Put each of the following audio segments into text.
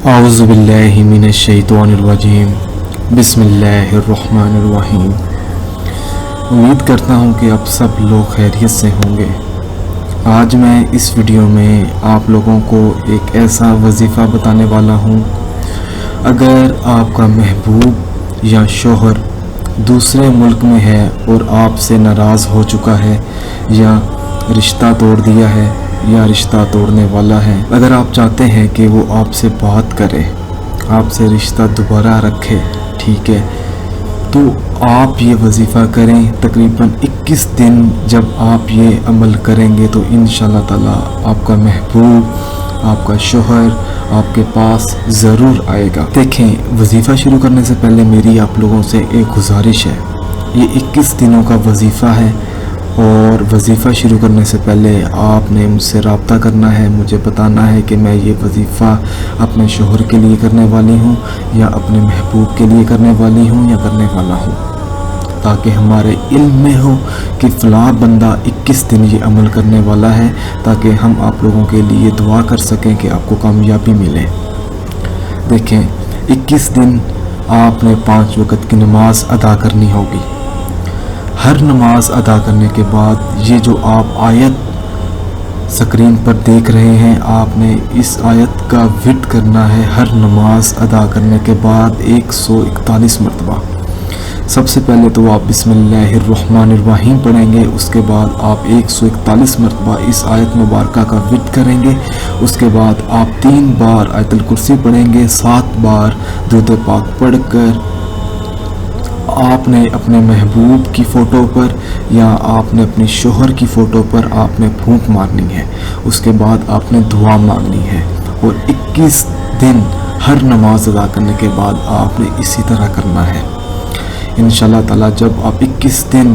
औज़ु बिल्लाहि मिनश्शैतानिर्रजीम बिस्मिल्लाहिर्रहमानिर्रहीम। उम्मीद करता हूँ कि आप सब लोग खैरियत से होंगे। आज मैं इस वीडियो में आप लोगों को एक ऐसा वजीफ़ा बताने वाला हूँ, अगर आपका महबूब या शोहर दूसरे मुल्क में है और आपसे नाराज़ हो चुका है या रिश्ता तोड़ दिया है या रिश्ता तोड़ने वाला है, अगर आप चाहते हैं कि वो आपसे बात करे, आपसे रिश्ता दोबारा रखे, ठीक है, तो आप ये वजीफ़ा करें। तकरीबन 21 दिन जब आप ये अमल करेंगे तो इंशाअल्लाह ताला आपका महबूब, आपका शोहर आपके पास ज़रूर आएगा। देखें, वजीफ़ा शुरू करने से पहले मेरी आप लोगों से एक गुजारिश है। ये 21 दिनों का वजीफ़ा है और वजीफ़ा शुरू करने से पहले आपने मुझसे रब्ता करना है, मुझे बताना है कि मैं ये वजीफ़ा अपने शोहर के लिए करने वाली हूँ या अपने महबूब के लिए करने वाली हूँ या करने वाला हूँ, ताकि हमारे इल्म में हो कि फ़लाँ बंदा 21 दिन ये अमल करने वाला है, ताकि हम आप लोगों के लिए दुआ कर सकें कि आपको कामयाबी मिले। देखें, 21 दिन आपने 5 वक़्त की नमाज़ अदा करनी होगी। हर नमाज अदा करने के बाद ये जो आप आयत स्क्रीन पर देख रहे हैं, आपने इस आयत का विर्द करना है हर नमाज अदा करने के बाद 141 मरतबा। सबसे पहले तो आप बिस्मिल्लाहिर्रहमानिर्रहीम पढ़ेंगे, उसके बाद आप 141 मरतबा इस आयत मुबारका का विर्द करेंगे। उसके बाद आप 3 बार आयतुल कुर्सी पढ़ेंगे, 7 बार दुरूद पाक पढ़कर आपने अपने महबूब की फ़ोटो पर या आपने अपने शोहर की फ़ोटो पर आपने फूंक मारनी है। उसके बाद आपने दुआ मांगनी है और 21 दिन हर नमाज अदा करने के बाद आपने इसी तरह करना है। इंशाअल्लाह ताला जब आप 21 दिन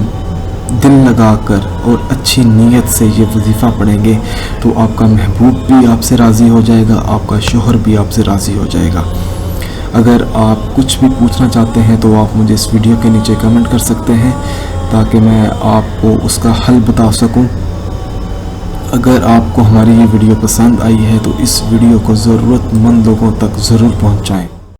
दिल लगाकर और अच्छी नीयत से ये वजीफ़ा पढ़ेंगे तो आपका महबूब भी आपसे राज़ी हो जाएगा, आपका शोहर भी आपसे राज़ी हो जाएगा। अगर आप कुछ भी पूछना चाहते हैं तो आप मुझे इस वीडियो के नीचे कमेंट कर सकते हैं, ताकि मैं आपको उसका हल बता सकूं। अगर आपको हमारी ये वीडियो पसंद आई है तो इस वीडियो को ज़रूरतमंद लोगों तक ज़रूर पहुंचाएं।